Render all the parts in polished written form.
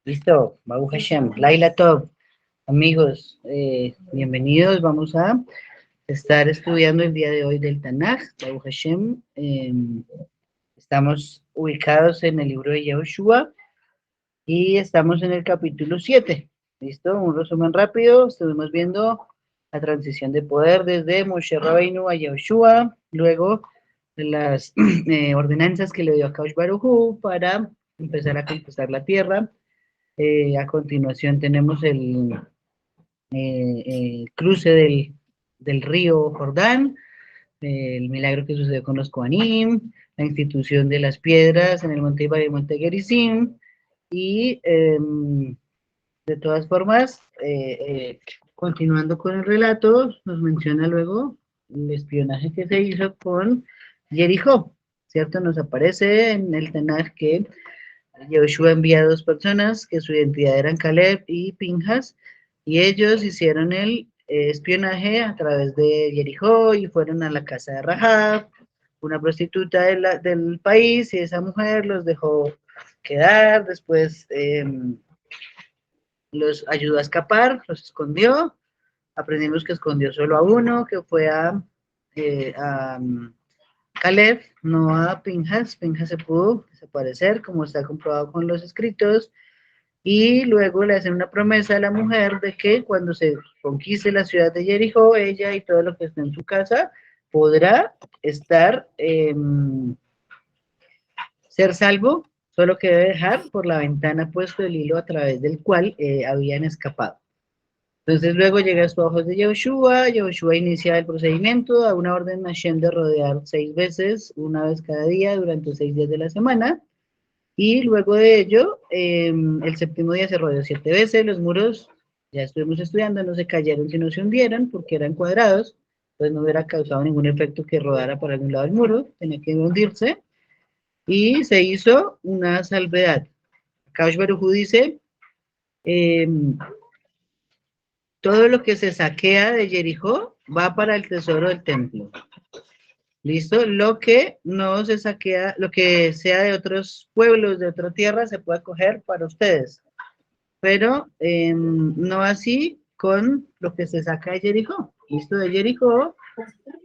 Listo, Baruch Hashem, Laila Tov, amigos, bienvenidos. Vamos a estar estudiando el día de hoy del Tanaj, Baruch Hashem. Estamos ubicados en el libro de Yehoshua y estamos en el capítulo 7. Listo, un resumen rápido. Estuvimos viendo la transición de poder desde Moshe Rabbeinu a Yehoshua, luego de las ordenanzas que le dio a Kaush Baruj Hu para empezar a conquistar la tierra. A continuación tenemos el cruce del río Jordán, el milagro que sucedió con los Kohanim, la institución de las piedras en el monte Ibar y el monte Gerizim, y de todas formas, continuando con el relato, nos menciona luego el espionaje que se hizo con Jericó, ¿cierto? Nos aparece en el Tanaj que Yehoshua envía a dos personas que su identidad eran Caleb y Pinjas, y ellos hicieron el espionaje a través de Jericó y fueron a la casa de Rahab, una prostituta del país, y esa mujer los dejó quedar, después los ayudó a escapar, los escondió. Aprendimos que escondió solo a uno, que fue a Caleb, no a Pinjas. Pinjas se pudo desaparecer, como está comprobado con los escritos, y luego le hacen una promesa a la mujer de que cuando se conquiste la ciudad de Jericó, ella y todo lo que esté en su casa podrá estar, ser salvo, solo que debe dejar por la ventana puesto el hilo a través del cual habían escapado. Entonces luego llega a sus ojos de Yehoshua inicia el procedimiento, da una orden a Hashem de rodear 6 veces, una vez cada día, durante 6 días de la semana, y luego de ello, el séptimo día se rodeó 7 veces, los muros, ya estuvimos estudiando, no se cayeron sino se hundieron, porque eran cuadrados, entonces no hubiera causado ningún efecto que rodara por algún lado el muro, tenía que hundirse, y se hizo una salvedad. Kaush Baruj Hu dice, todo lo que se saquea de Jericó va para el tesoro del templo. ¿Listo? Lo que no se saquea, lo que sea de otros pueblos, de otra tierra, se puede coger para ustedes. Pero no así con lo que se saca de Jericó. ¿Listo? De Jericó,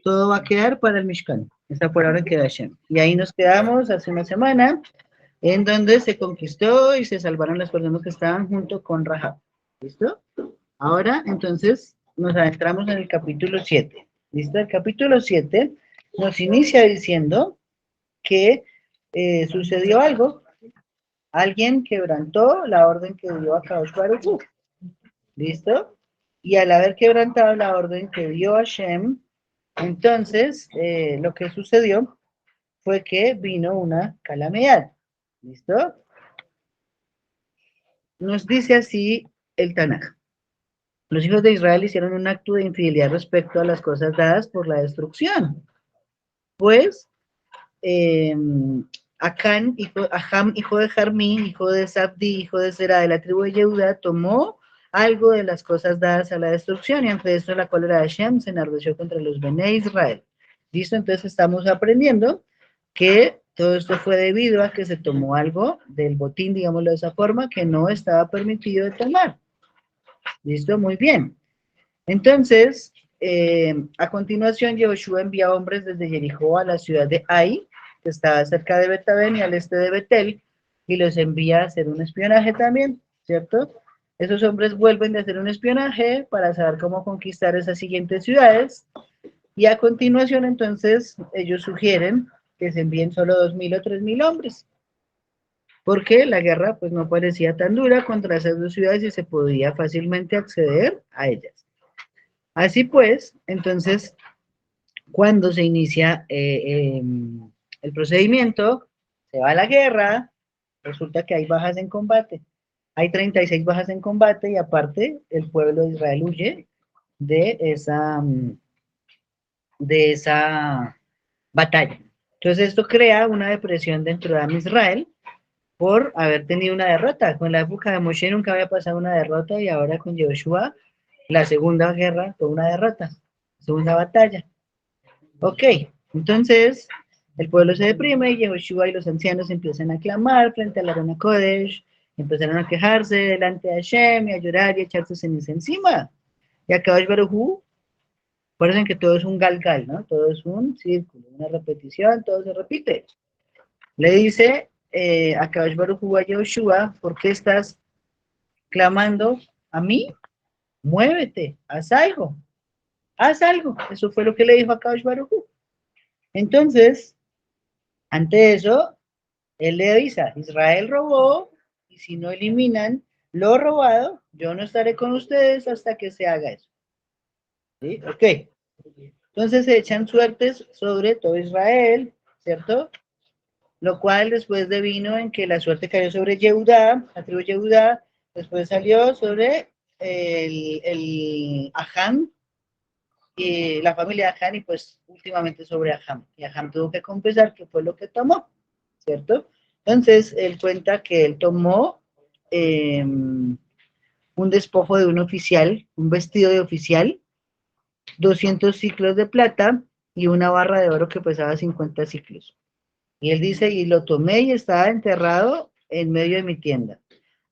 todo va a quedar para el Mishkan. Esa fue la orden que da Hashem. Y ahí nos quedamos hace una semana, en donde se conquistó y se salvaron las personas que estaban junto con Rahab. ¿Listo? Ahora, entonces, nos adentramos en el capítulo 7. ¿Listo? El capítulo 7 nos inicia diciendo que sucedió algo. Alguien quebrantó la orden que dio a Kaush Baruj Hu. ¿Listo? Y al haber quebrantado la orden que dio Hashem, entonces lo que sucedió fue que vino una calamidad. ¿Listo? Nos dice así el Tanaj. Los hijos de Israel hicieron un acto de infidelidad respecto a las cosas dadas por la destrucción. Pues, Acán, Aham, hijo de Jarmí, hijo de Sabdi, hijo de Zerá, de la tribu de Yehuda, tomó algo de las cosas dadas a la destrucción, y ante esto la cólera de Hashem se enardeció contra los Bené Israel. ¿Listo? Entonces estamos aprendiendo que todo esto fue debido a que se tomó algo del botín, digámoslo de esa forma, que no estaba permitido de tomar. ¿Listo? Muy bien. Entonces, a continuación, Yehoshua envía hombres desde Jericó a la ciudad de Ai, que estaba cerca de Betabén y al este de Betel, y los envía a hacer un espionaje también, ¿cierto? Esos hombres vuelven de hacer un espionaje para saber cómo conquistar esas siguientes ciudades, y a continuación, entonces, ellos sugieren que se envíen solo 2.000 o 3.000 hombres, porque la guerra pues no parecía tan dura contra esas dos ciudades y se podía fácilmente acceder a ellas. Así pues, entonces, cuando se inicia el procedimiento, se va a la guerra, resulta que hay bajas en combate. Hay 36 bajas en combate y aparte el pueblo de Israel huye de esa batalla. Entonces esto crea una depresión dentro de Israel por haber tenido una derrota. Con la época de Moshe nunca había pasado una derrota y ahora con Joshua, la segunda guerra fue una derrota, segunda batalla. Ok, entonces el pueblo se deprime y Yehoshua y los ancianos empiezan a clamar frente a la Arona Kodesh Empezaron a quejarse delante de Hashem y a llorar y a echarse ceniza encima. Y a Kadosh Baruj Hu, acuérdense que todo es un galgal, ¿no? Todo es un círculo, una repetición, todo se repite. Le dice a Kadosh Baruj Hu a Yehoshua, ¿por qué estás clamando a mí? Muévete, haz algo, haz algo. Eso fue lo que le dijo a Kadosh Baruj Hu. Entonces, ante eso, él le avisa, Israel robó, y si no eliminan lo robado, yo no estaré con ustedes hasta que se haga eso. ¿Sí? Ok. Entonces se echan suertes sobre todo Israel, ¿cierto? Lo cual después devino en que la suerte cayó sobre Yehudá, la tribu Yehudá, después salió sobre el Aham, y la familia de Aham, y pues últimamente sobre Aham. Y Aham tuvo que confesar que fue lo que tomó, ¿cierto? Entonces él cuenta que él tomó un despojo de un oficial, un vestido de oficial, 200 ciclos de plata y una barra de oro que pesaba 50 ciclos. Y él dice, y lo tomé y estaba enterrado en medio de mi tienda.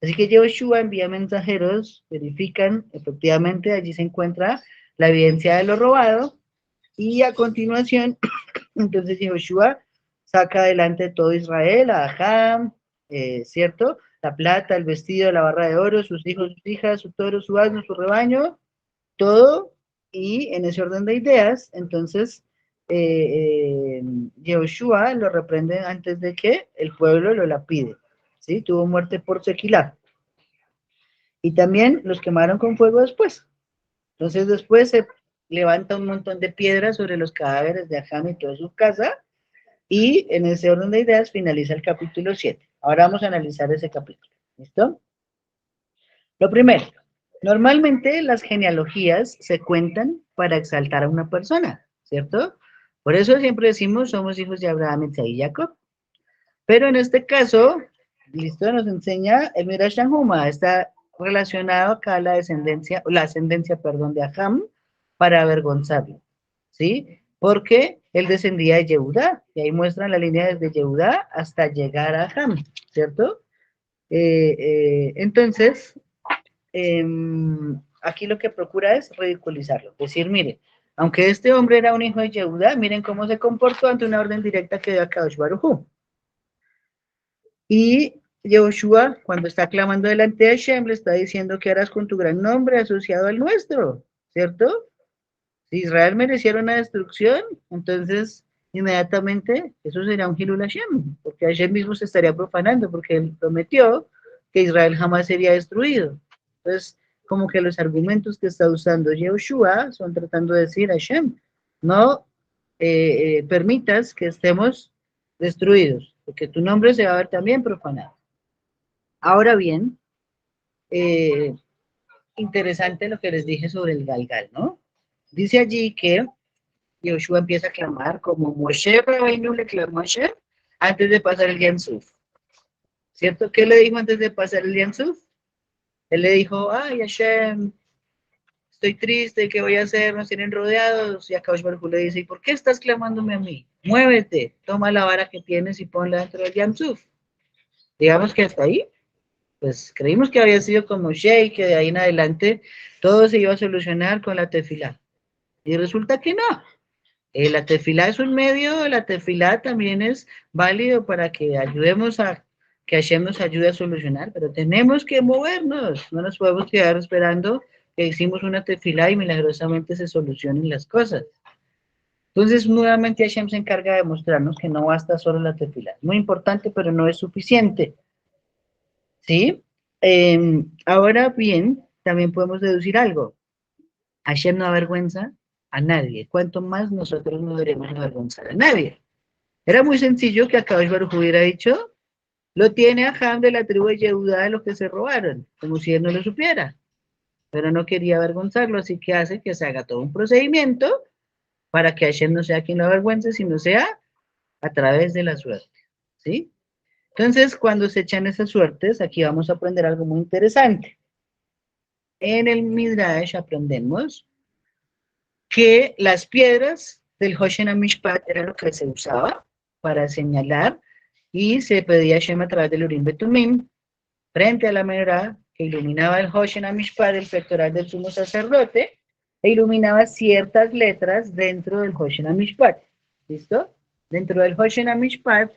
Así que Yehoshua envía mensajeros, verifican, efectivamente allí se encuentra la evidencia de lo robado, y a continuación, entonces Yehoshua saca adelante todo Israel, a Aham, ¿cierto? La plata, el vestido, la barra de oro, sus hijos, sus hijas, su toro, su asno, su rebaño, todo, y en ese orden de ideas, entonces Yehoshua lo reprende antes de que el pueblo lo lapide, ¿sí? Tuvo muerte por sequilá. Y también los quemaron con fuego después. Entonces después se levanta un montón de piedras sobre los cadáveres de Aham y toda su casa, y en ese orden de ideas finaliza el capítulo 7. Ahora vamos a analizar ese capítulo, ¿listo? Lo primero, normalmente las genealogías se cuentan para exaltar a una persona, ¿cierto? Por eso siempre decimos somos hijos de Abraham, Isaac y Jacob. Pero en este caso, listo, nos enseña el Midrash Tanhuma, está relacionado acá a la ascendencia, perdón, de Aham para avergonzarlo, ¿sí? Porque él descendía de Yehudá, y ahí muestran la línea desde Yehudá hasta llegar a Aham, ¿cierto? Entonces, aquí lo que procura es ridiculizarlo, decir, mire, aunque este hombre era un hijo de Yehuda, miren cómo se comportó ante una orden directa que dio a Kadosh Baruj Hu. Y Yehoshua, cuando está clamando delante de Hashem, le está diciendo que harás con tu gran nombre asociado al nuestro, ¿cierto? Si Israel mereciera una destrucción, entonces inmediatamente eso sería un Hilul Hashem, porque Hashem mismo se estaría profanando, porque él prometió que Israel jamás sería destruido. Entonces, como que los argumentos que está usando Yehoshua son tratando de decir a Hashem, no permitas que estemos destruidos, porque tu nombre se va a ver también profanado. Ahora bien, eh, interesante lo que les dije sobre el Galgal, ¿no? Dice allí que Yoshua empieza a clamar como Moshe Rabbeinu le clamó a Hashem antes de pasar el Yam Suf. ¿Cierto? ¿Qué le dijo antes de pasar el Yam Suf? Él le dijo, ay Hashem, estoy triste, ¿qué voy a hacer? Nos tienen rodeados. Y a Kaush Baruj Hu le dice, ¿y por qué estás clamándome a mí? Muévete, toma la vara que tienes y ponla dentro del Yam Suf. Digamos que hasta ahí, pues creímos que había sido con Moshe y que de ahí en adelante todo se iba a solucionar con la tefilá. Y resulta que no. La tefilá es un medio, la tefilá también es válido para que ayudemos a que Hashem nos ayude a solucionar, pero tenemos que movernos, no nos podemos quedar esperando que hicimos una tefilá y milagrosamente se solucionen las cosas. Entonces, nuevamente Hashem se encarga de mostrarnos que no basta solo la tefilá. Muy importante, pero no es suficiente. ¿Sí? Ahora bien, también podemos deducir algo. Hashem no avergüenza a nadie. Cuanto más nosotros no deberemos avergonzar a nadie. Era muy sencillo que Akadosh Baruj Hu hubiera dicho, lo tiene Aham de la tribu de Yehudá de los que se robaron, como si él no lo supiera. Pero no quería avergonzarlo, así que hace que se haga todo un procedimiento para que Hashem no sea quien lo avergüence, sino sea a través de la suerte. ¿Sí? Entonces, cuando se echan esas suertes, aquí vamos a aprender algo muy interesante. En el Midrash aprendemos que las piedras del Hoshen HaMishpat era lo que se usaba para señalar y se pedía a Hashem a través del Urim Betumim frente a la menorá que iluminaba el Hoshen Amishpat, el pectoral del sumo sacerdote, e iluminaba ciertas letras dentro del Hoshen Amishpat. ¿Listo? Dentro del Hoshen Amishpat,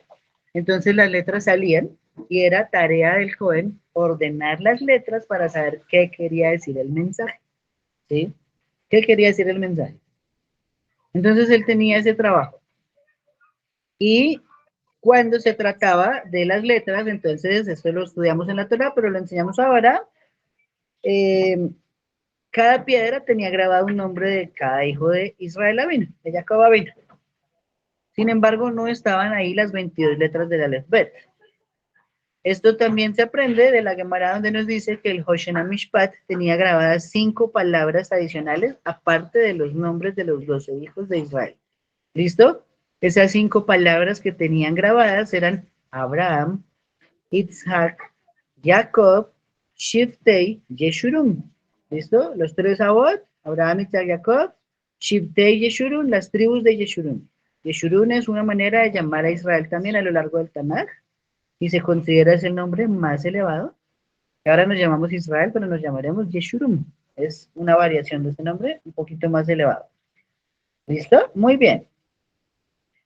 entonces las letras salían y era tarea del joven ordenar las letras para saber qué quería decir el mensaje. ¿Sí? ¿Qué quería decir el mensaje? Entonces él tenía ese trabajo. Y cuando se trataba de las letras, entonces esto lo estudiamos en la Torah, pero lo enseñamos ahora, cada piedra tenía grabado un nombre de cada hijo de Israel Avinu, de Jacob Avinu. Sin embargo, no estaban ahí las 22 letras del Aleph-Bet. Esto también se aprende de la Gemara, donde nos dice que el Hoshen Amishpat tenía grabadas 5 palabras adicionales, aparte de los nombres de los 12 hijos de Israel. ¿Listo? Esas 5 palabras que tenían grabadas eran Abraham, Isaac, Jacob, Shiftei, Yeshurun. ¿Listo? Los 3 Avot, Abraham, Isaac, Jacob, Shiftei, Yeshurun, las tribus de Yeshurun. Yeshurun es una manera de llamar a Israel también a lo largo del Tanaj y se considera ese el nombre más elevado. Ahora nos llamamos Israel, pero nos llamaremos Yeshurun. Es una variación de ese nombre, un poquito más elevado. ¿Listo? Muy bien.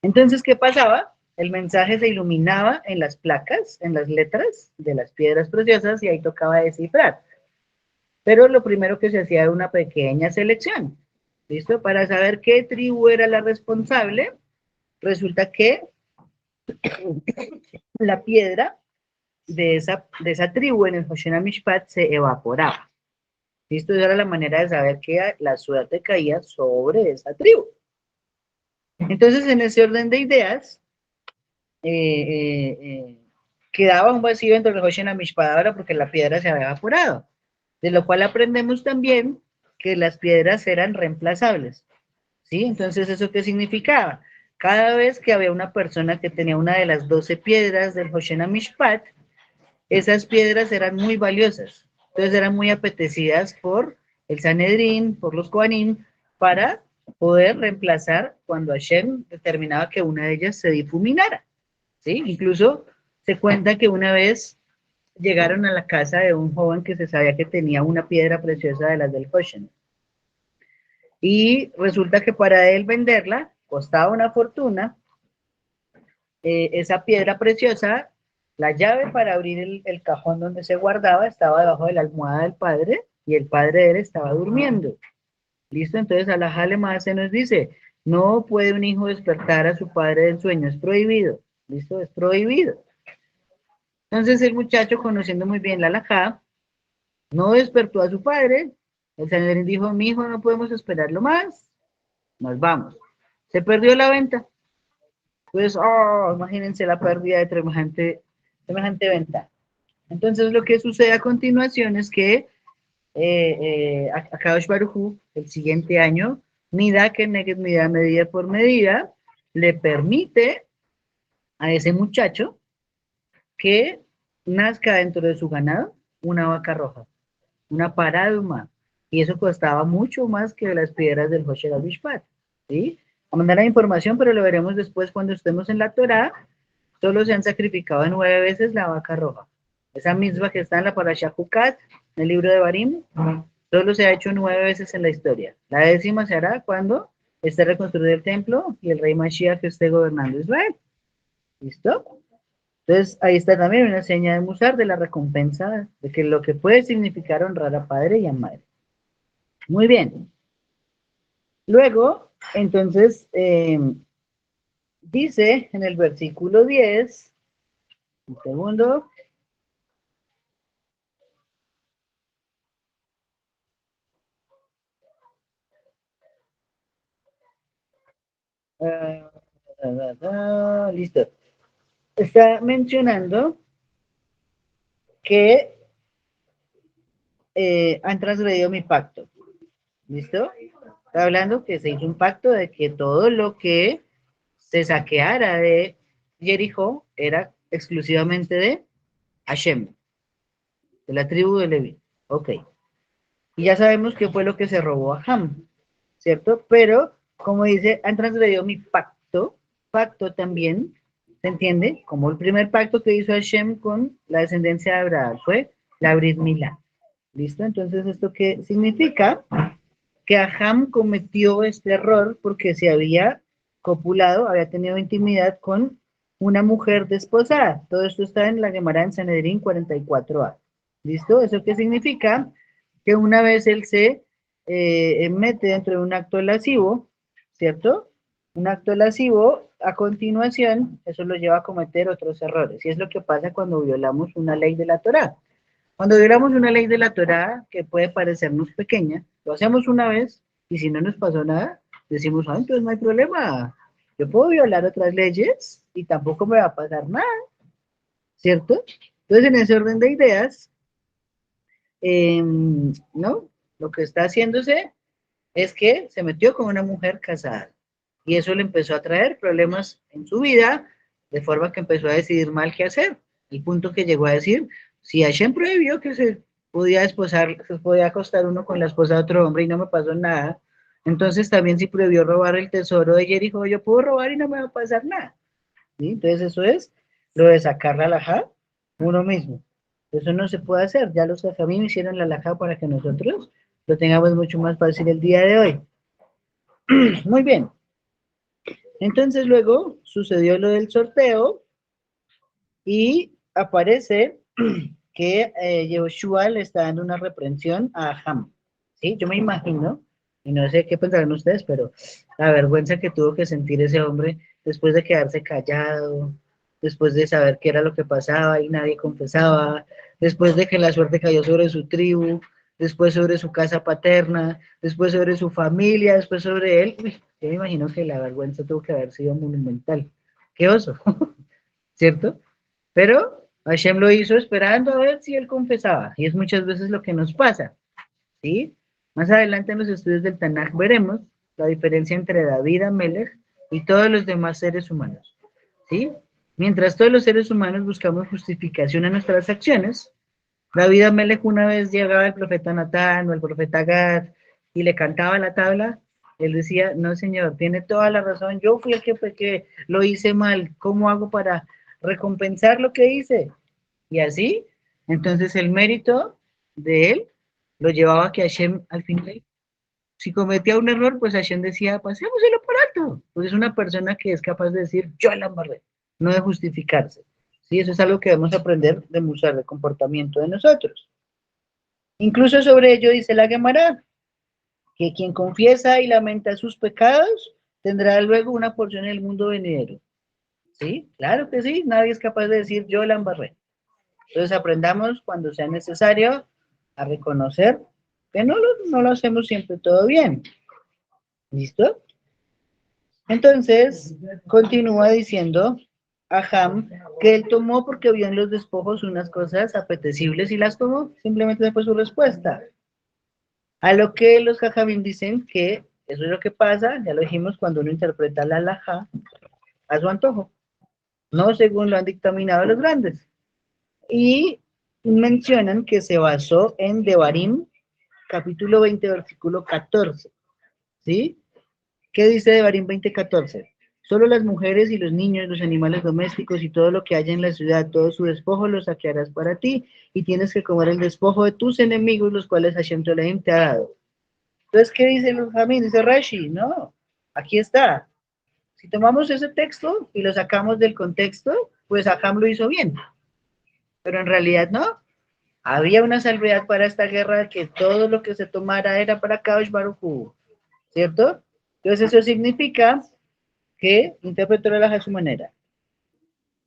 Entonces, ¿qué pasaba? El mensaje se iluminaba en las placas, en las letras de las piedras preciosas y ahí tocaba descifrar. Pero lo primero que se hacía era una pequeña selección. ¿Listo? Para saber qué tribu era la responsable, resulta que la piedra de esa tribu en el Hoshena Mishpat se evaporaba. ¿Listo? Esa era la manera de saber que la suerte caía sobre esa tribu. Entonces, en ese orden de ideas, quedaba un vacío dentro del Hoshena Mishpat ahora porque la piedra se había evaporado. De lo cual aprendemos también que las piedras eran reemplazables. ¿Sí? Entonces, ¿eso qué significaba? Cada vez que había una persona que tenía una de las 12 piedras del Hoshena Mishpat, esas piedras eran muy valiosas. Entonces, eran muy apetecidas por el Sanedrín, por los Kohanim, para poder reemplazar cuando Hashem determinaba que una de ellas se difuminara. ¿Sí? Incluso se cuenta que una vez llegaron a la casa de un joven que se sabía que tenía una piedra preciosa de las del Hoshen. Y resulta que para él venderla costaba una fortuna. Esa piedra preciosa, la llave para abrir el cajón donde se guardaba estaba debajo de la almohada del padre y el padre de él estaba durmiendo. ¿Listo? Entonces Alajá Lemá se nos dice, no puede un hijo despertar a su padre del sueño, es prohibido. ¿Listo? Es prohibido. Entonces el muchacho, conociendo muy bien la Alajá, no despertó a su padre. El Sanedrín dijo, mi hijo, no podemos esperarlo más, nos vamos. Se perdió la venta. Pues, oh, imagínense la pérdida de semejante venta. Entonces, lo que sucede a continuación es que Akadosh Baruj Hu, el siguiente año, Mida que Mida, medida por medida, le permite a ese muchacho que nazca dentro de su ganado una vaca roja, una paraduma, y eso costaba mucho más que las piedras del Hosher Abishpat, ¿sí? A mandar la información, pero lo veremos después cuando estemos en la Torá. Solo se han sacrificado 9 veces la vaca roja. Esa misma que está en la Parashá Jucat, en el libro de Barim, solo se ha hecho 9 veces en la historia. La 10ª se hará cuando esté reconstruido el templo y el rey Mashiach esté gobernando Israel. ¿Listo? Entonces, ahí está también una seña de Musar de la recompensa, de que lo que puede significar honrar a padre y a madre. Muy bien. Luego, entonces, dice en el versículo 10, un segundo, listo. Está mencionando que han transgredido mi pacto. ¿Listo? Está hablando que se hizo un pacto de que todo lo que se saqueara de Jericó era exclusivamente de Hashem, de la tribu de Leví. Ok. Y ya sabemos qué fue lo que se robó a Ham, ¿cierto? Pero, como dice, han transgredido mi pacto. Pacto también ¿Se entiende? Como el primer pacto que hizo Hashem con la descendencia de Abraham fue la Brit Milá. ¿Listo? Entonces, ¿esto qué significa? Que Aham cometió este error porque se había copulado, había tenido intimidad con una mujer desposada. Todo esto está en la Gemara en Sanedrín 44a. ¿Listo? ¿Eso qué significa? Que una vez él se mete dentro de un acto lascivo, ¿cierto? Un acto lascivo, a continuación, eso lo lleva a cometer otros errores. Y es lo que pasa cuando violamos una ley de la Torá. Cuando violamos una ley de la Torá que puede parecernos pequeña, lo hacemos una vez y si no nos pasó nada, decimos, ah, entonces no hay problema. Yo puedo violar otras leyes y tampoco me va a pasar nada, ¿cierto? Entonces, en ese orden de ideas, ¿no? Lo que está haciéndose es que se metió con una mujer casada y eso le empezó a traer problemas en su vida, de forma que empezó a decidir mal qué hacer. El punto que llegó a decir, si Hashem prohibió que se podía desposar, se podía acostar uno con la esposa de otro hombre y no me pasó nada, entonces también si prohibió robar el tesoro de Jericó, yo puedo robar y no me va a pasar nada. ¿Sí? Entonces eso es lo de sacar la alajá uno mismo. Eso no se puede hacer, ya los jajamim hicieron la alajá para que nosotros lo tengamos mucho más fácil el día de hoy. Muy bien. Entonces luego sucedió lo del sorteo y aparece que Yehoshua le está dando una reprensión a Ham. ¿Sí? Yo me imagino, y no sé qué pensarán ustedes, pero la vergüenza que tuvo que sentir ese hombre después de quedarse callado, después de saber qué era lo que pasaba y nadie confesaba, después de que la suerte cayó sobre su tribu, después sobre su casa paterna, después sobre su familia, después sobre él. Uy, yo me imagino que la vergüenza tuvo que haber sido monumental. ¡Qué oso! ¿Cierto? Pero Hashem lo hizo esperando a ver si él confesaba. Y es muchas veces lo que nos pasa. ¿Sí? Más adelante en los estudios del Tanaj veremos la diferencia entre David Amelech y todos los demás seres humanos. ¿Sí? Mientras todos los seres humanos buscamos justificación a nuestras acciones, David Amelech una vez llegaba el profeta Natán o el profeta Gad y le cantaba la tabla, él decía, no señor, tiene toda la razón, yo fui el que pequé, lo hice mal, ¿cómo hago para recompensar lo que hice? Y así, entonces el mérito de él lo llevaba a que Hashem al final, si cometía un error, pues Hashem decía, pasémoselo por alto, pues es una persona que es capaz de decir, yo la embarré, no de justificarse. Sí, eso es algo que debemos aprender de musar de comportamiento de nosotros. Incluso sobre ello dice la Gemara, que quien confiesa y lamenta sus pecados tendrá luego una porción en el mundo venidero. ¿Sí? Claro que sí, nadie es capaz de decir yo la embarré. Entonces aprendamos cuando sea necesario a reconocer que no lo hacemos siempre todo bien. ¿Listo? Entonces, continúa diciendo a Ham que él tomó porque vio en los despojos unas cosas apetecibles y las tomó. Simplemente fue su respuesta. A lo que los jajamim dicen que eso es lo que pasa, ya lo dijimos, cuando uno interpreta la halajá a su antojo, no según lo han dictaminado los grandes. Y mencionan que se basó en Devarim, capítulo 20, versículo 14. ¿Sí? ¿Qué dice Devarim 20:14? Solo las mujeres y los niños, los animales domésticos y todo lo que haya en la ciudad, todo su despojo lo saquearás para ti y tienes que comer el despojo de tus enemigos, los cuales Hashem Tolehim te ha dado. Entonces, ¿qué dice el Jamín? Dice Rashi, no, aquí está. Si tomamos ese texto y lo sacamos del contexto, pues Aham lo hizo bien, pero en realidad no. Había una salvedad para esta guerra que todo lo que se tomara era para Kadosh Baruj Hu, ¿cierto? Entonces eso significa que interpretó la halajá a su manera.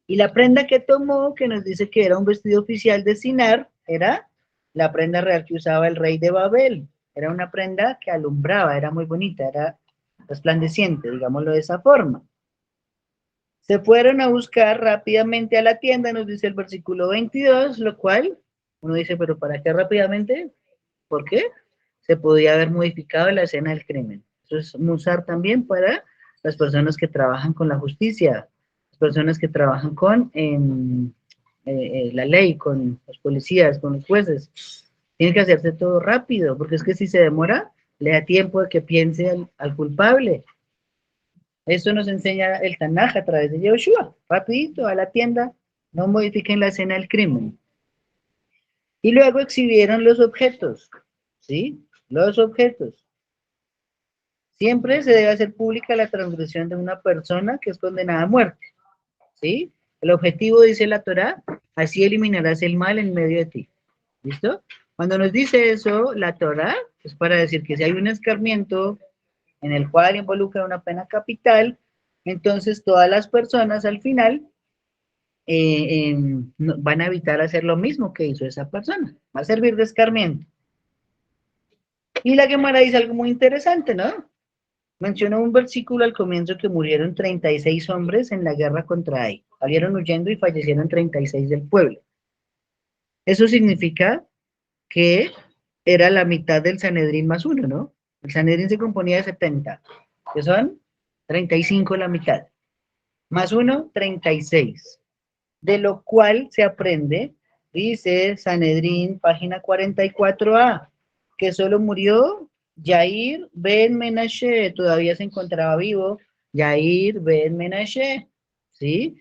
Y la prenda que tomó, que nos dice que era un vestido oficial de Sinar, era la prenda real que usaba el rey de Babel. Era una prenda que alumbraba, era muy bonita, era resplandeciente, digámoslo de esa forma. Se fueron a buscar rápidamente a la tienda, nos dice el versículo 22, lo cual uno dice, pero ¿para qué rápidamente? ¿Por qué? Se podía haber modificado la escena del crimen. Eso es musar también para las personas que trabajan con la justicia, las personas que trabajan con la ley, con los policías, con los jueces. Tiene que hacerse todo rápido, porque es que si se demora, le da tiempo de que piense al culpable. Esto nos enseña el Tanaj a través de Yehoshua. Rapidito, a la tienda, no modifiquen la escena del crimen. Y luego exhibieron los objetos, ¿sí? Los objetos. Siempre se debe hacer pública la transgresión de una persona que es condenada a muerte, ¿sí? El objetivo, dice la Torá, así eliminarás el mal en medio de ti. ¿Listo? Cuando nos dice eso, la Torá, es para decir que si hay un escarmiento en el cual involucra una pena capital, entonces todas las personas al final van a evitar hacer lo mismo que hizo esa persona. Va a servir de escarmiento. Y la Gemara dice algo muy interesante, ¿no? Mencionó un versículo al comienzo que murieron 36 hombres en la guerra contra Ai. Salieron huyendo y fallecieron 36 del pueblo. Eso significa que era la mitad del Sanedrín más uno, ¿no? El Sanedrín se componía de 70, que son 35 la mitad. Más uno, 36. De lo cual se aprende, dice Sanedrín, página 44a, que solo murió Yair Ben Menashe, todavía se encontraba vivo, Yair Ben Menashe, ¿sí?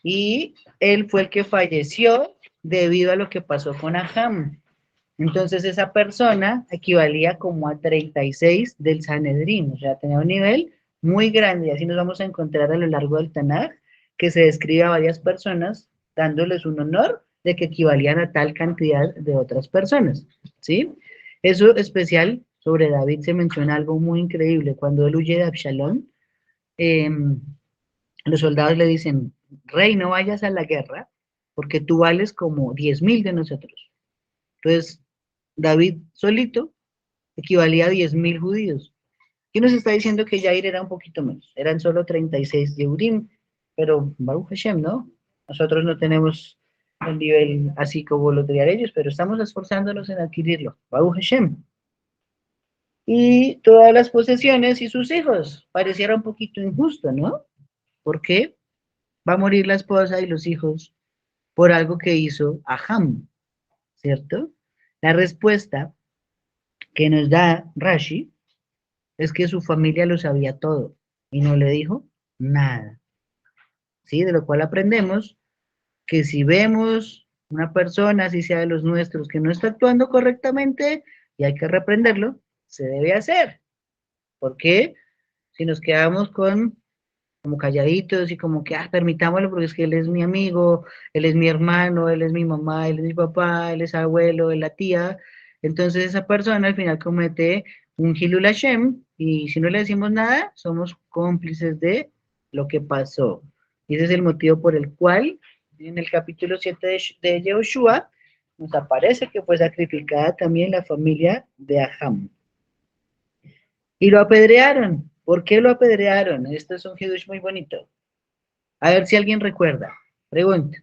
Y él fue el que falleció debido a lo que pasó con Aham. Entonces esa persona equivalía como a 36 del Sanedrín, o sea, tenía un nivel muy grande, y así nos vamos a encontrar a lo largo del Tanaj, que se describe a varias personas dándoles un honor de que equivalían a tal cantidad de otras personas, ¿sí? Eso especial sobre David se menciona algo muy increíble, cuando él huye de Absalón, eh, los soldados le dicen, rey, no vayas a la guerra, porque tú vales como 10.000 de nosotros. Entonces, David solito equivalía a 10.000 judíos. ¿Quién nos está diciendo que Jair era un poquito menos? Eran solo 36 Yehudim, pero Baruch Hashem, ¿no? Nosotros no tenemos el nivel así como lo tenían ellos, pero estamos esforzándonos en adquirirlo. Baruch Hashem. Y todas las posesiones y sus hijos. Pareciera un poquito injusto, ¿no? ¿Por qué? Va a morir la esposa y los hijos por algo que hizo Aham, ¿cierto? La respuesta que nos da Rashi es que su familia lo sabía todo y no le dijo nada, ¿sí? De lo cual aprendemos que si vemos una persona, así sea de los nuestros, que no está actuando correctamente y hay que reprenderlo, se debe hacer. ¿Por qué? Si nos quedamos como calladitos y como que, permitámoslo porque es que él es mi amigo, él es mi hermano, él es mi mamá, él es mi papá, él es abuelo, él es la tía. Entonces esa persona al final comete un Hilul Hashem y si no le decimos nada, somos cómplices de lo que pasó. Y ese es el motivo por el cual en el capítulo 7 de Yehoshua nos aparece que fue sacrificada también la familia de Aham. Y lo apedrearon. ¿Por qué lo apedrearon? Esto es un hidush muy bonito. A ver si alguien recuerda. Pregunta.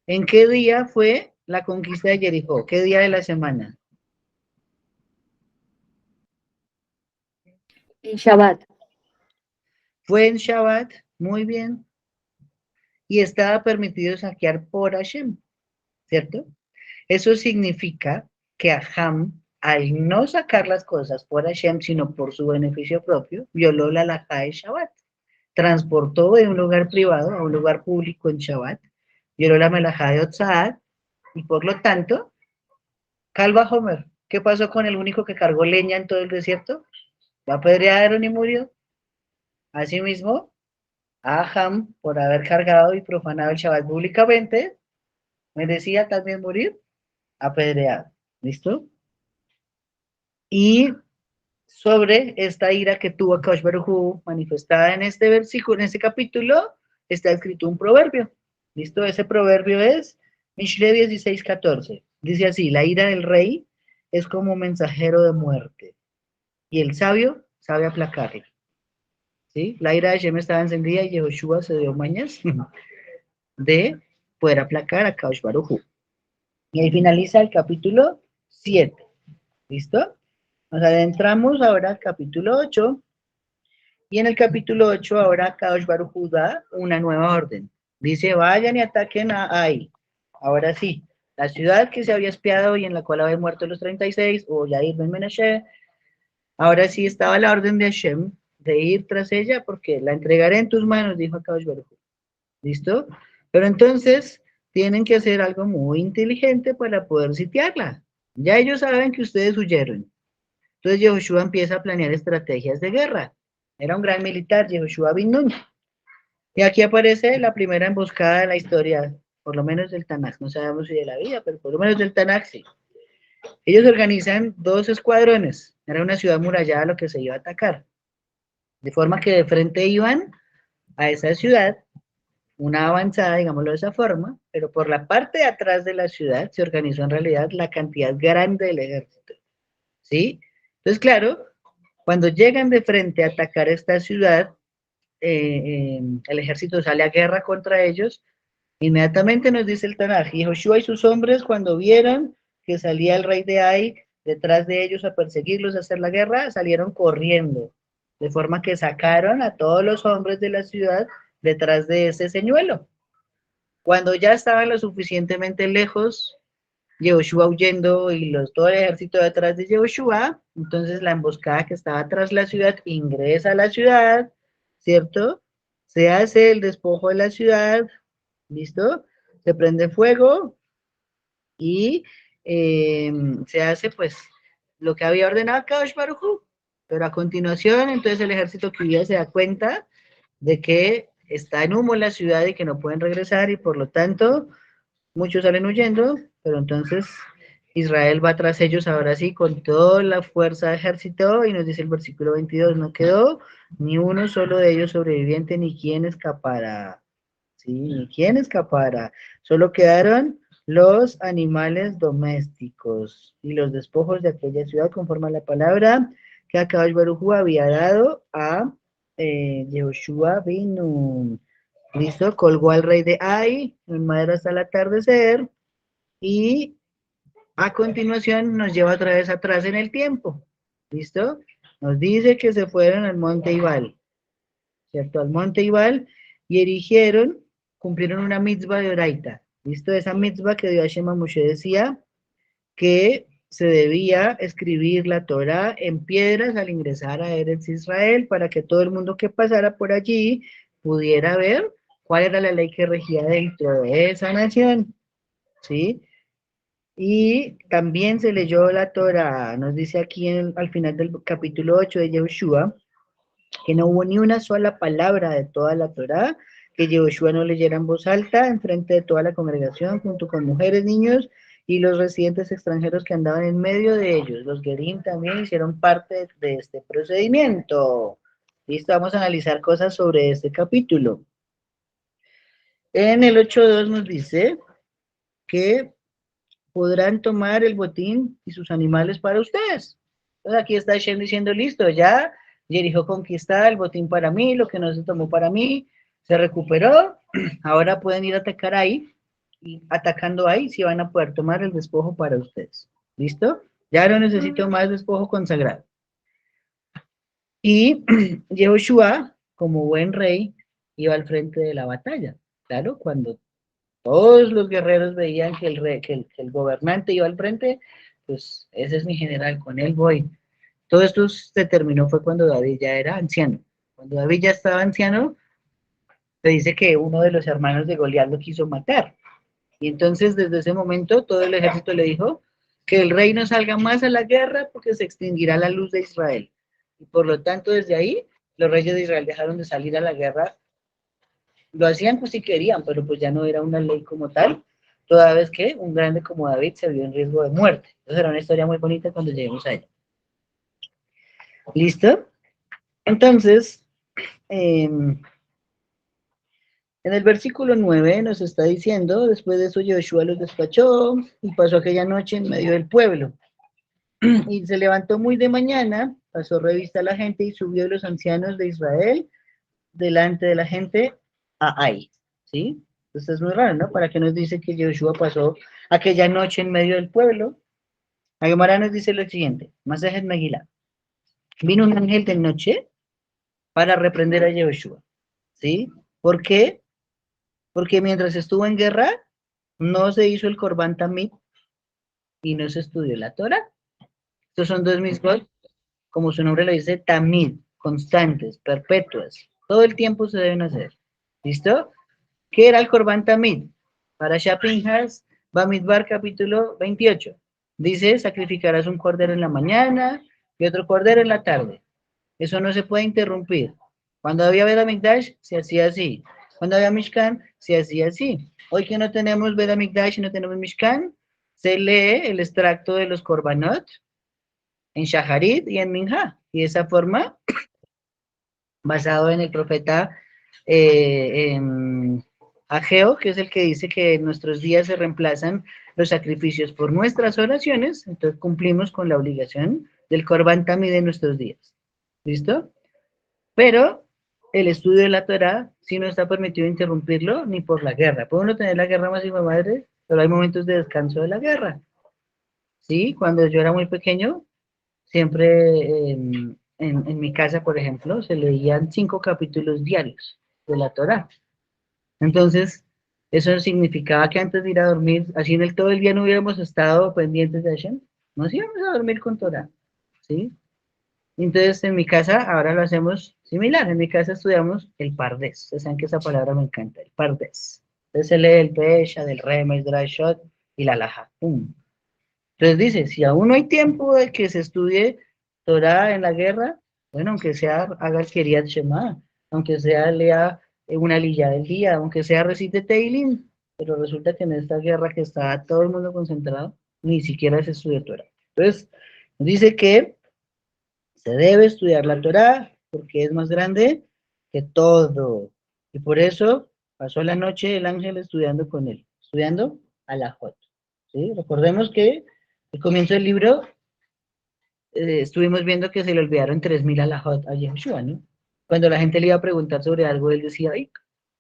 ¿En qué día fue la conquista de Jericó? ¿Qué día de la semana? En Shabbat. Fue en Shabbat. Muy bien. Y estaba permitido saquear por Hashem, ¿cierto? Eso significa que Aham, al no sacar las cosas por Hashem, sino por su beneficio propio, violó la halajá de Shabbat. Transportó de un lugar privado a un lugar público en Shabbat, violó la melajá de Otsaad, y por lo tanto, Calva Homer, ¿qué pasó con el único que cargó leña en todo el desierto? Lo apedrearon y murió. Asimismo, Aham, por haber cargado y profanado el Shabbat públicamente, merecía también morir apedreado. ¿Listo? Y sobre esta ira que tuvo Akash Baruj Hu manifestada en este versículo, en este capítulo, está escrito un proverbio. ¿Listo? Ese proverbio es Mishle 16:14. Dice así, la ira del rey es como mensajero de muerte y el sabio sabe aplacarla. ¿Sí? La ira de Shem estaba encendida y Yehoshua se dio mañas de poder aplacar a Kaush Baruj Hu. Y ahí finaliza el capítulo 7. ¿Listo? Nos adentramos ahora al capítulo 8. Y en el capítulo 8 ahora Kadosh Baruj Hu da una nueva orden. Dice, vayan y ataquen a Ai. Ahora sí, la ciudad que se había espiado y en la cual habían muerto los 36, o Yair Ben Menashe, ahora sí estaba la orden de Hashem de ir tras ella porque la entregaré en tus manos, dijo Akadosh Baruj Hu. ¿Listo? Pero entonces tienen que hacer algo muy inteligente para poder sitiarla. Ya ellos saben que ustedes huyeron. Entonces Yehoshua empieza a planear estrategias de guerra. Era un gran militar, Yehoshua bin Nun. Y aquí aparece la primera emboscada de la historia, por lo menos del Tanaj. No sabemos si de la vida, pero por lo menos del Tanaj sí. Ellos organizan dos escuadrones. Era una ciudad murallada lo que se iba a atacar. De forma que de frente iban a esa ciudad, una avanzada, digámoslo de esa forma, pero por la parte de atrás de la ciudad se organizó en realidad la cantidad grande del ejército. ¿Sí? Entonces, claro, cuando llegan de frente a atacar esta ciudad, el ejército sale a guerra contra ellos. Inmediatamente nos dice el Tanaj, y Joshua y sus hombres cuando vieron que salía el rey de Ai detrás de ellos a perseguirlos, a hacer la guerra, salieron corriendo, de forma que sacaron a todos los hombres de la ciudad detrás de ese señuelo. Cuando ya estaban lo suficientemente lejos, Yehoshua huyendo y todo el ejército detrás de Yehoshua, entonces la emboscada que estaba tras la ciudad ingresa a la ciudad, ¿cierto? Se hace el despojo de la ciudad, ¿listo? Se prende fuego y se hace pues lo que había ordenado Kadosh Baruj Hu. Pero a continuación, entonces el ejército que huía se da cuenta de que está en humo la ciudad y que no pueden regresar y por lo tanto muchos salen huyendo, pero entonces Israel va tras ellos ahora sí con toda la fuerza de ejército y nos dice el versículo 22, no quedó ni uno solo de ellos sobreviviente ni quien escapara. Sí, ni quien escapara. Solo quedaron los animales domésticos y los despojos de aquella ciudad conforme a la palabra que Akadosh Baruj Hu había dado a Yehoshua bin Nun. Listo, colgó al rey de Ai en madera hasta el atardecer y a continuación nos lleva otra vez atrás en el tiempo. ¿Listo? Nos dice que se fueron al monte Ibal, ¿cierto? Al monte Ibal y erigieron, cumplieron una mitzvah de Oraita. ¿Listo? Esa mitzvah que Dios Hashem a Moshe decía que se debía escribir la Torah en piedras al ingresar a Eretz Israel para que todo el mundo que pasara por allí pudiera ver cuál era la ley que regía dentro de esa nación, ¿sí? Y también se leyó la Torah, nos dice aquí al final del capítulo 8 de Yehoshua, que no hubo ni una sola palabra de toda la Torah que Yehoshua no leyera en voz alta en frente de toda la congregación, junto con mujeres, niños y los residentes extranjeros que andaban en medio de ellos. Los Gerim también hicieron parte de este procedimiento. Listo, vamos a analizar cosas sobre este capítulo. En el 8.2 nos dice que podrán tomar el botín y sus animales para ustedes. Entonces aquí está Hashem diciendo, listo, ya Jericó conquistada, el botín para mí, lo que no se tomó para mí, se recuperó, ahora pueden ir a atacar ahí, y atacando ahí sí van a poder tomar el despojo para ustedes. ¿Listo? Ya no necesito más despojo consagrado. Y Yehoshua, como buen rey, iba al frente de la batalla. Claro, cuando todos los guerreros veían que el gobernante iba al frente, pues ese es mi general, con él voy. Todo esto se terminó fue cuando David ya era anciano. Cuando David ya estaba anciano, se dice que uno de los hermanos de Goliat lo quiso matar. Y entonces desde ese momento todo el ejército le dijo que el rey no salga más a la guerra porque se extinguirá la luz de Israel. Y por lo tanto desde ahí los reyes de Israel dejaron de salir a la guerra. Lo hacían pues si querían, pero pues ya no era una ley como tal, toda vez que un grande como David se vio en riesgo de muerte. Entonces era una historia muy bonita cuando lleguemos a ella. ¿Listo? Entonces, en el versículo 9 nos está diciendo, después de eso Joshua los despachó y pasó aquella noche en medio del pueblo. Y se levantó muy de mañana, pasó revista a la gente y subió los ancianos de Israel delante de la gente a Ai. ¿Sí? Entonces es muy raro, ¿no? ¿Para qué nos dice que Joshua pasó aquella noche en medio del pueblo? La Gemara nos dice lo siguiente, Masejet Megilá. Vino un ángel de noche para reprender a Joshua. ¿Sí? ¿Por qué? Porque mientras estuvo en guerra, no se hizo el Corban Tamid y no se estudió la Torah. Estos son dos mismos, como su nombre lo dice, Tamid, constantes, perpetuas. Todo el tiempo se deben hacer. ¿Listo? ¿Qué era el Corban Tamid? Para Pinhas, Bamidbar capítulo 28. Dice, sacrificarás un cordero en la mañana y otro cordero en la tarde. Eso no se puede interrumpir. Cuando había Bet Hamikdash, se hacía así. Cuando había Mishkan, se hacía así. Hoy que no tenemos Bet Hamikdash y no tenemos Mishkan, se lee el extracto de los Korbanot en Shaharit y en Minha. Y de esa forma, basado en el profeta Ageo, que es el que dice que en nuestros días se reemplazan los sacrificios por nuestras oraciones, entonces cumplimos con la obligación del Corban Tamid de nuestros días. ¿Listo? Pero el estudio de la Torah sí no está permitido interrumpirlo ni por la guerra. Puede uno tener la guerra más hijo de madre, pero hay momentos de descanso de la guerra. ¿Sí? Cuando yo era muy pequeño, siempre en mi casa, por ejemplo, se leían 5 capítulos diarios de la Torah. Entonces, eso significaba que antes de ir a dormir, así en el todo el día no hubiéramos estado pendientes de Hashem, nos íbamos a dormir con Torah. ¿Sí? Entonces, en mi casa ahora lo hacemos similar. En mi casa estudiamos el Pardes. Ustedes saben que esa palabra me encanta, el Pardes. Entonces se lee el Pesha, del Rema, el Drashot y la Laja. Entonces dice, si aún no hay tiempo de que se estudie Torah en la guerra, bueno, aunque sea haga el Keriat Shema, aunque sea lea una lilla del día, aunque sea recite Teilim, pero resulta que en esta guerra que está todo el mundo concentrado, ni siquiera se estudia Torah. Entonces, dice que se debe estudiar la Torá porque es más grande que todo. Y por eso pasó la noche el ángel estudiando con él, estudiando a la Jot. ¿Sí? Recordemos que al comienzo del libro estuvimos viendo que se le olvidaron 3000 alajot a Yeshua, ¿no? Cuando la gente le iba a preguntar sobre algo, él decía, ay,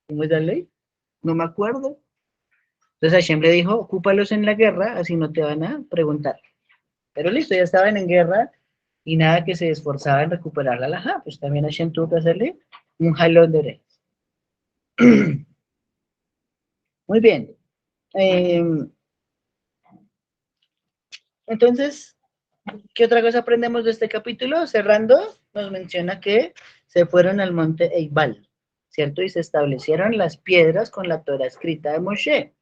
¿cómo es la ley? No me acuerdo. Entonces Hashem le dijo, ocúpalos en la guerra, así no te van a preguntar. Pero listo, ya estaban en guerra y nada que se esforzaba en recuperar la alajá, pues también Hashem tuvo que hacerle un jalón de orejas. Muy bien. Entonces, ¿qué otra cosa aprendemos de este capítulo? Cerrando, nos menciona que se fueron al monte Eibal, ¿cierto? Y se establecieron las piedras con la Torah escrita de Moshe.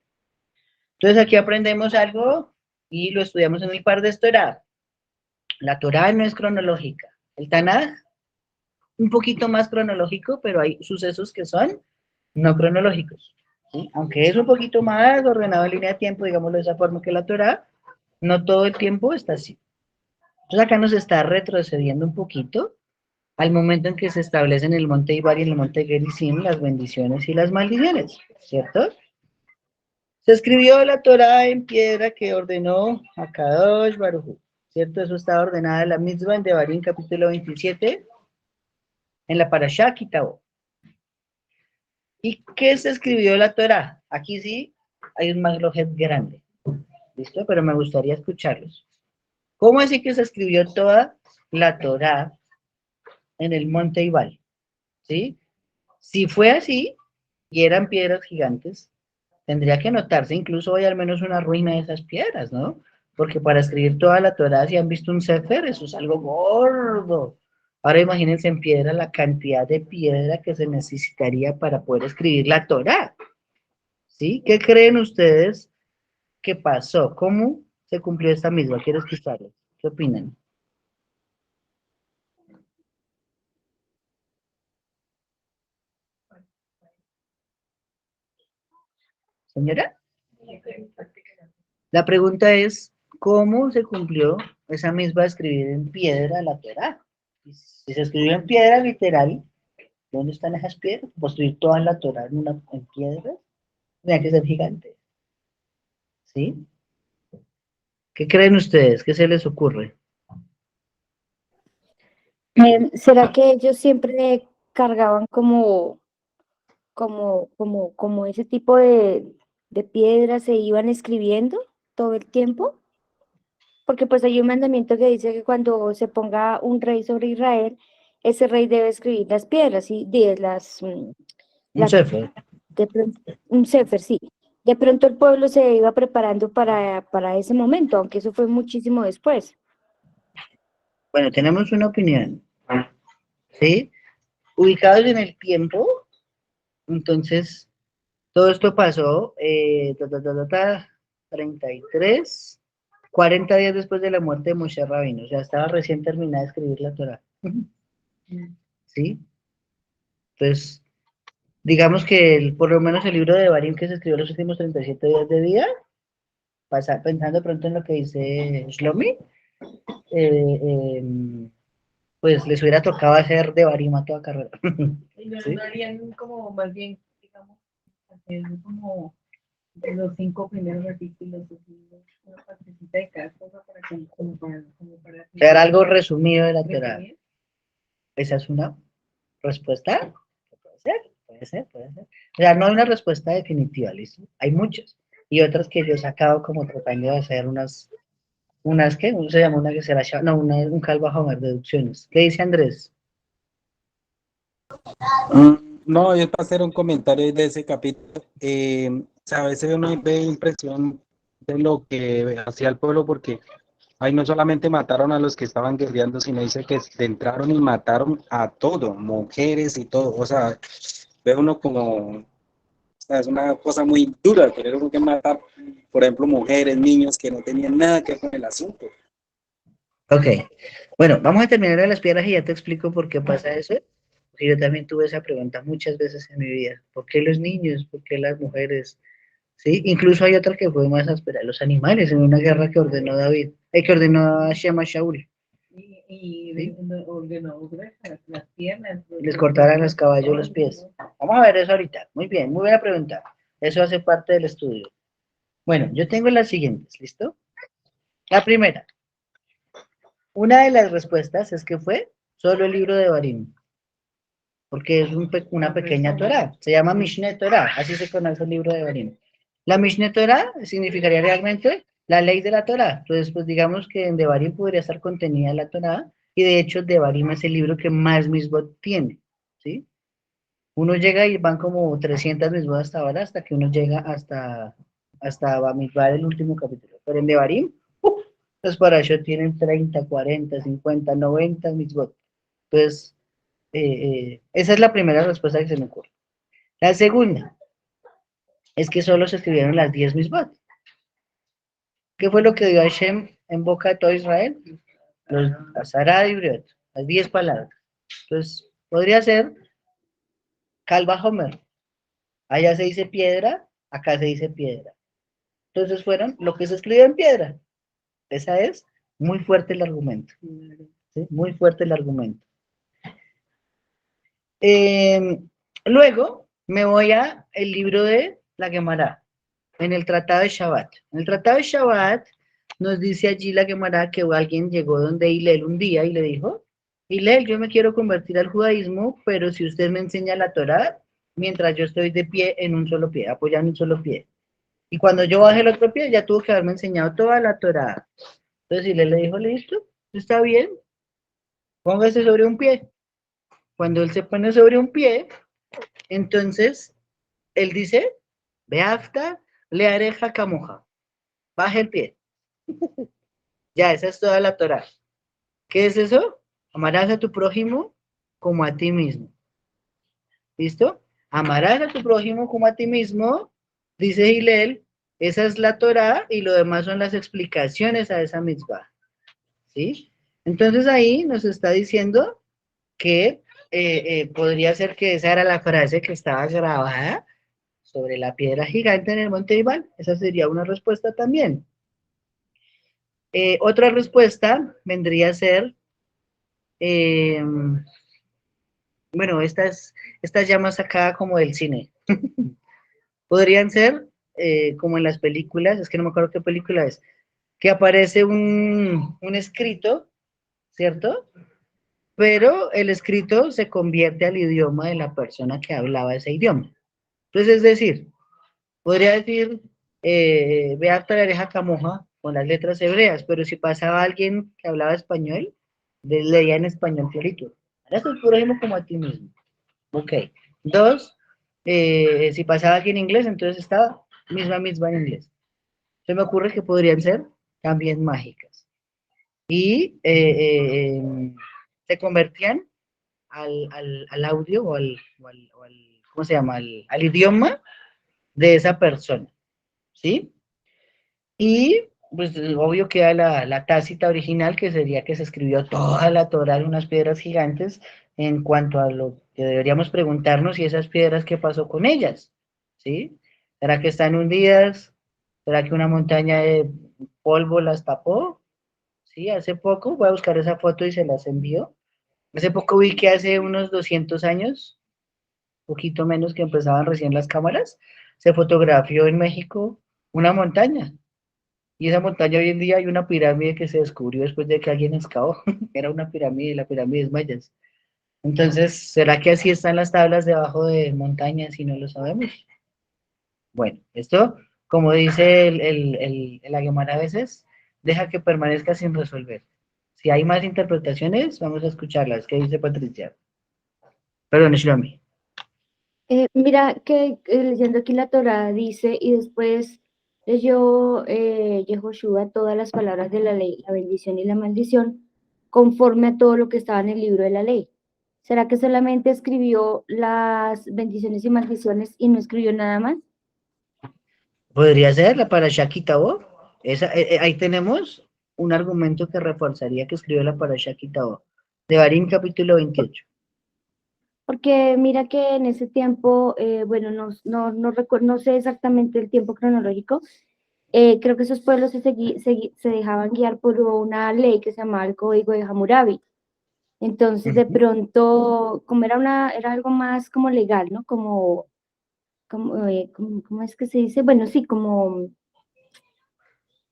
Entonces aquí aprendemos algo y lo estudiamos en el par de Torah. La Torah no es cronológica. El Tanaj, un poquito más cronológico, pero hay sucesos que son no cronológicos. ¿Sí? Aunque es un poquito más ordenado en línea de tiempo, digámoslo de esa forma que la Torah, no todo el tiempo está así. Entonces acá nos está retrocediendo un poquito al momento en que se establecen en el monte Ibar y en el monte Gerizim las bendiciones y las maldiciones, ¿cierto? Se escribió la Torah en piedra que ordenó a Kadosh Baruj Hu, ¿cierto? Eso está ordenada en la mitzvah en Devarim capítulo 27, en la Parashá Kitabo. ¿Y qué se escribió la Torah? Aquí sí hay un maglojet grande, ¿listo? Pero me gustaría escucharlos. ¿Cómo así que se escribió toda la Torah en el monte Ibal? ¿Sí? Si fue así, y eran piedras gigantes, tendría que notarse incluso hoy al menos una ruina de esas piedras, ¿no? Porque para escribir toda la Torah, si han visto un sefer, eso es algo gordo. Ahora imagínense en piedra la cantidad de piedra que se necesitaría para poder escribir la Torah. ¿Sí? ¿Qué creen ustedes que pasó? ¿Cómo se cumplió esta misma? Quiero escucharles. ¿Qué opinan? Señora, la pregunta es, ¿cómo se cumplió esa misma escribir en piedra la Torah? Si se escribió en piedra literal, ¿dónde están esas piedras? Construir toda la Torah en piedra, tenía que ser gigante. ¿Sí? ¿Qué creen ustedes? ¿Qué se les ocurre? ¿Será que ellos siempre cargaban como ese tipo de piedras se iban escribiendo todo el tiempo? Porque pues hay un mandamiento que dice que cuando se ponga un rey sobre Israel, ese rey debe escribir las piedras y Un las sefer. un sefer, sí. De pronto el pueblo se iba preparando para ese momento, aunque eso fue muchísimo después. Bueno, tenemos una opinión. ¿sí? Ubicados en el tiempo, entonces, todo esto pasó, 33, 40 días después de la muerte de Moshe Rabino, o sea, estaba recién terminada de escribir la Torá, ¿sí? Entonces, digamos que por lo menos el libro de Barim que se escribió los últimos 37 días de vida, pensando pronto en lo que dice Shlomi, eh, eh, pues les hubiera tocado hacer de Barim a toda carrera. Y no, ¿Sí? no harían como más bien, digamos, hacer como los 5 primeros artículos, así, una partecita de cada cosa para que, como para Hacer algo resumido de la Torá. resumir. Esa es una respuesta. Puede ser, puede ser, puede ser. O sea, no hay una respuesta definitiva, ¿listo? Hay muchas. Y otras que yo he sacado como tratando de hacer unas que, se llama una que será, no, un calvo a Homer, deducciones. ¿Qué dice Andrés? No, es para hacer un comentario de ese capítulo. O sea, a veces uno ve impresión de lo que hacía el pueblo, porque ahí no solamente mataron a los que estaban guerreando, sino dice que entraron y mataron a todo, mujeres y todo. O sea, ve uno como, o sea, es una cosa muy dura, tener uno que matar, por ejemplo, mujeres, niños que no tenían nada que ver con el asunto. Ok. Bueno, vamos a terminar de las piedras y ya te explico por qué pasa eso. Porque yo también tuve esa pregunta muchas veces en mi vida. ¿Por qué los niños? ¿Por qué las mujeres? ¿Sí? Incluso hay otra que fue más áspera, los animales, en una guerra que ordenó David, que ordenó a Shema Shaul. Y ¿Sí? ordenó las piernas. Les cortaran los caballos los pies. Vamos a ver eso ahorita. Muy bien, muy buena pregunta. Eso hace parte del estudio. Bueno, yo tengo las siguientes, ¿listo? La primera, una de las respuestas es que fue solo el libro de Barim, porque es una pequeña Torah, se llama Mishneh Torah, así se conoce el libro de Barim. La Mishneh Torah significaría realmente la ley de la Torah, entonces pues digamos que en Devarim podría estar contenida la Torah, y de hecho Devarim es el libro que más misbot tiene, ¿sí? Uno llega y van como 300 misbot hasta ahora, hasta que uno llega hasta Bamidbar, el último capítulo, pero en Devarim, los parashot tienen 30, 40, 50, 90 mitzvot. Entonces, esa es la primera respuesta que se me ocurre. La segunda es que solo se escribieron las 10 mitzvot. ¿Qué fue lo que dio Hashem en boca de todo Israel? Los Azará y Briot, las 10 palabras. Entonces, podría ser Calva Homer. Allá se dice piedra, acá se dice piedra. Entonces fueron lo que se escribió en piedra. Esa es muy fuerte el argumento. ¿Sí? Muy fuerte el argumento. Luego me voy a el libro de la Gemara, en el Tratado de Shabbat. En el Tratado de Shabbat nos dice allí la Gemara que alguien llegó donde Hillel un día y le dijo, Hillel, yo me quiero convertir al judaísmo, pero si usted me enseña la Torá, mientras yo estoy de pie en un solo pie, apoyando un solo pie. Y cuando yo bajé el otro pie, ya tuvo que haberme enseñado toda la Torá. Entonces Hillel le dijo, listo, está bien, póngase sobre un pie. Cuando él se pone sobre un pie, entonces él dice, Beafta le areja camoja, baja el pie. Ya, esa es toda la Torah. ¿Qué es eso? Amarás a tu prójimo como a ti mismo. ¿Listo? Amarás a tu prójimo como a ti mismo, dice Hillel, esa es la Torah y lo demás son las explicaciones a esa mitzvah. ¿Sí? Entonces ahí nos está diciendo que podría ser que esa era la frase que estaba grabada sobre la piedra gigante en el monte Iván. Esa sería una respuesta también. Otra respuesta vendría a ser, eh, bueno, estas llamas acá como del cine. Podrían ser como en las películas, es que no me acuerdo qué película es, que aparece un escrito, ¿cierto? Pero el escrito se convierte al idioma de la persona que hablaba ese idioma. Entonces, es decir, podría decir, Beata la oreja camoja con las letras hebreas, pero si pasaba alguien que hablaba español, leía en español clarito. Ahora es el prójimo como a ti mismo. Ok. Dos, si pasaba alguien en inglés, entonces estaba misma en inglés. Se me ocurre que podrían ser también mágicas. Y se convertían al audio ¿cómo se llama? Al idioma de esa persona, ¿sí? Y pues obvio queda la tácita original, que sería que se escribió toda la Torá en unas piedras gigantes, en cuanto a lo que deberíamos preguntarnos, y esas piedras, ¿qué pasó con ellas? ¿Sí? ¿Será que están hundidas? ¿Será que una montaña de polvo las tapó? Sí, hace poco, voy a buscar esa foto y se las envío. Hace poco vi que hace unos 200 años, poquito menos, que empezaban recién las cámaras, se fotografió en México una montaña. Y esa montaña hoy en día hay una pirámide que se descubrió después de que alguien excavó. Era una pirámide, la pirámide mayas. Entonces, ¿será que así están las tablas debajo de montañas y no lo sabemos? Bueno, esto, como dice el Aguemar a veces, deja que permanezca sin resolver. Si hay más interpretaciones, vamos a escucharlas. ¿Qué dice Patricia? Perdón, Shlomi. Mira que leyendo aquí la Torá dice, y después leyó Yehoshua todas las palabras de la ley, la bendición y la maldición, conforme a todo lo que estaba en el libro de la ley. ¿Será que solamente escribió las bendiciones y maldiciones y no escribió nada más? Podría ser la Parashá Kitabo. Ahí tenemos un argumento que reforzaría que escribió la Parashá Kitabo. De Barín, capítulo 28. Porque mira que en ese tiempo, bueno, no sé exactamente el tiempo cronológico, creo que esos pueblos se dejaban guiar por una ley que se llamaba el Código de Hammurabi. Entonces, de pronto, como era algo más como legal, ¿no? ¿Cómo es que se dice? Bueno, sí, como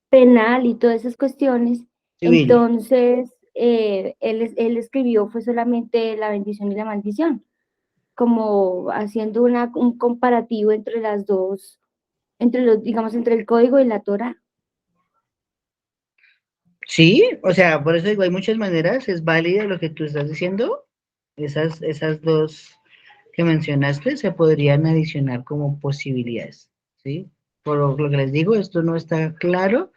penal y todas esas cuestiones. Civil. Entonces, él escribió fue solamente la bendición y la maldición, como haciendo un comparativo entre las dos, digamos, entre el código y la Torá. Sí, o sea, por eso digo, hay muchas maneras, es válido lo que tú estás diciendo. Esas dos que mencionaste se podrían adicionar como posibilidades, ¿sí? Por lo que les digo, esto no está claro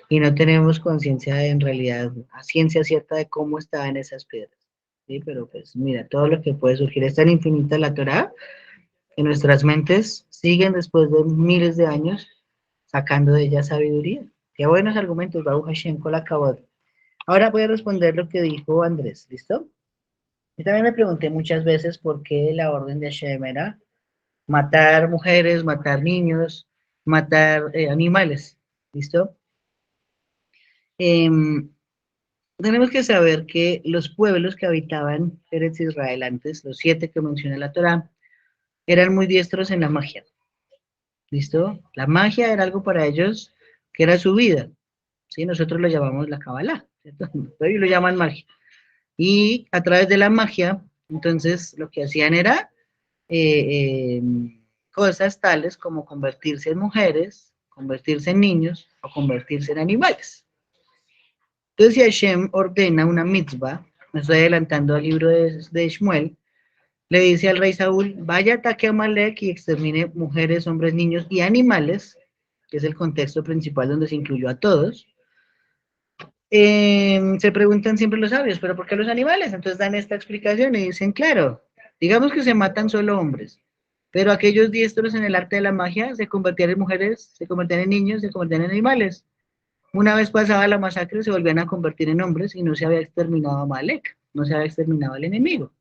y no tenemos conciencia en realidad, a ciencia cierta de cómo estaban esas piedras, ¿sí? Pero pues mira, todo lo que puede surgir es tan infinita la Torá que nuestras mentes siguen después de miles de años sacando de ella sabiduría. Qué buenos argumentos, Baruch Hashem, Kol Hakavod. Ahora voy a responder lo que dijo Andrés, ¿listo? Yo también me pregunté muchas veces por qué la orden de Hashem era matar mujeres, matar niños, matar animales, ¿listo? Em, tenemos que saber que los pueblos que habitaban Eretz Israel antes, los 7 que menciona la Torá, eran muy diestros en la magia, ¿listo? La magia era algo para ellos que era su vida, ¿sí? Nosotros lo llamamos la Kabbalah, ¿cierto? Ellos lo llaman magia. Y a través de la magia, entonces, lo que hacían era cosas tales como convertirse en mujeres, convertirse en niños o convertirse en animales. Entonces, si Hashem ordena una mitzvah, me estoy adelantando al libro de Shmuel, le dice al rey Saúl, vaya, ataque a Amalek y extermine mujeres, hombres, niños y animales, que es el contexto principal donde se incluyó a todos. Se preguntan siempre los sabios, ¿pero por qué los animales? Entonces dan esta explicación y dicen, claro, digamos que se matan solo hombres, pero aquellos diestros en el arte de la magia se convertían en mujeres, se convertían en niños, se convertían en animales. Una vez pasaba la masacre, se volvían a convertir en hombres y no se había exterminado a Malek, no se había exterminado al enemigo.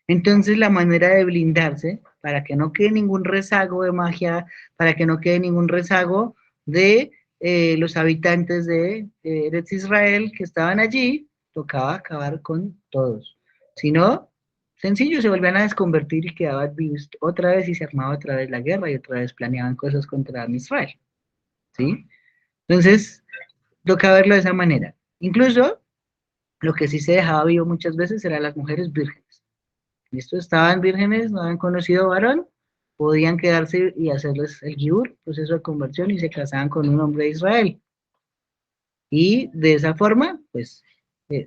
Entonces la manera de blindarse, para que no quede ningún rezago de magia, para que no quede ningún rezago de los habitantes de Eretz Israel que estaban allí, tocaba acabar con todos. Si no, sencillo, se volvían a desconvertir y quedaban vivos otra vez y se armaba otra vez la guerra y otra vez planeaban cosas contra Israel. ¿Sí? Entonces, toca verlo de esa manera. Incluso, lo que sí se dejaba vivo muchas veces eran las mujeres vírgenes. ¿Listo? Estaban vírgenes, no habían conocido varón, podían quedarse y hacerles el giur, proceso de conversión, y se casaban con un hombre de Israel. Y de esa forma, pues,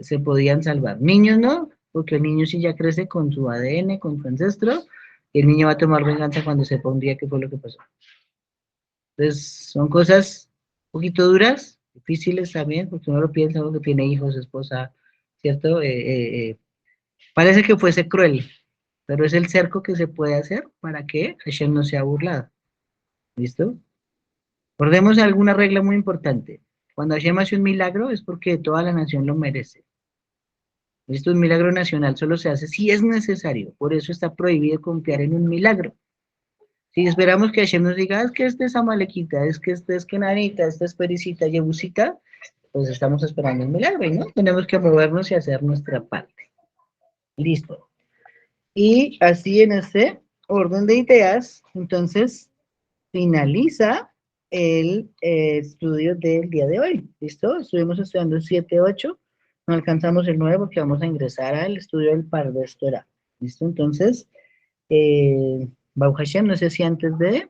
se podían salvar. Niños no, porque el niño sí ya crece con su ADN, con su ancestro, y el niño va a tomar venganza cuando sepa un día qué fue lo que pasó. Entonces, son cosas un poquito duras, difíciles también, porque uno lo piensa, uno que tiene hijos, esposa, ¿cierto? Parece que fuese cruel, pero es el cerco que se puede hacer para que Hashem no sea burlado. ¿Listo? Recordemos alguna regla muy importante. Cuando Hashem hace un milagro es porque toda la nación lo merece. Esto es un milagro nacional, solo se hace si es necesario. Por eso está prohibido confiar en un milagro. Si esperamos que Hashem nos diga, es que este es Amalequita, es que este es Kenanita, este es Pericita, Yebusita, pues estamos esperando un milagro, ¿no? Tenemos que movernos y hacer nuestra parte. Listo. Y así en este orden de ideas, entonces, finaliza el estudio del día de hoy. ¿Listo? Estuvimos estudiando el 7, 8, no alcanzamos el 9 porque vamos a ingresar al estudio del Pardes Torah. ¿Listo? Entonces, Baruch Hashem, no sé si antes de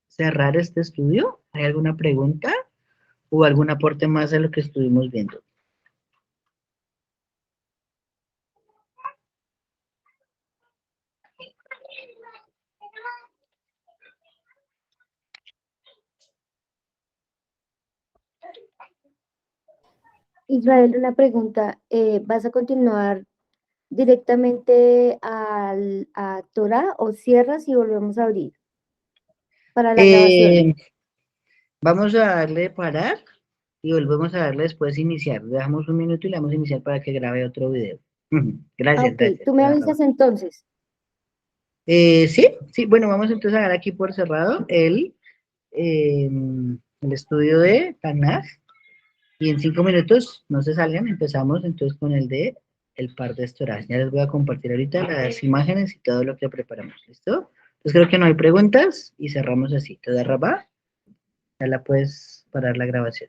cerrar este estudio, ¿hay alguna pregunta o algún aporte más de lo que estuvimos viendo? Israel, una pregunta. ¿Vas a continuar directamente a Torah o cierras y volvemos a abrir para la grabación? Vamos a darle parar y volvemos a darle después iniciar. Dejamos un minuto y le damos a iniciar para que grabe otro video. Gracias, Ok, gracias. tú me avisas entonces. Sí, sí, bueno, vamos entonces a dar aquí por cerrado el estudio de Tanaj y en 5 minutos, no se salgan, empezamos entonces con el de el par de estoras. Ya les voy a compartir ahorita las imágenes y todo lo que preparamos, ¿listo? Entonces creo que no hay preguntas y cerramos así. Te da Rabá, ya la puedes parar la grabación.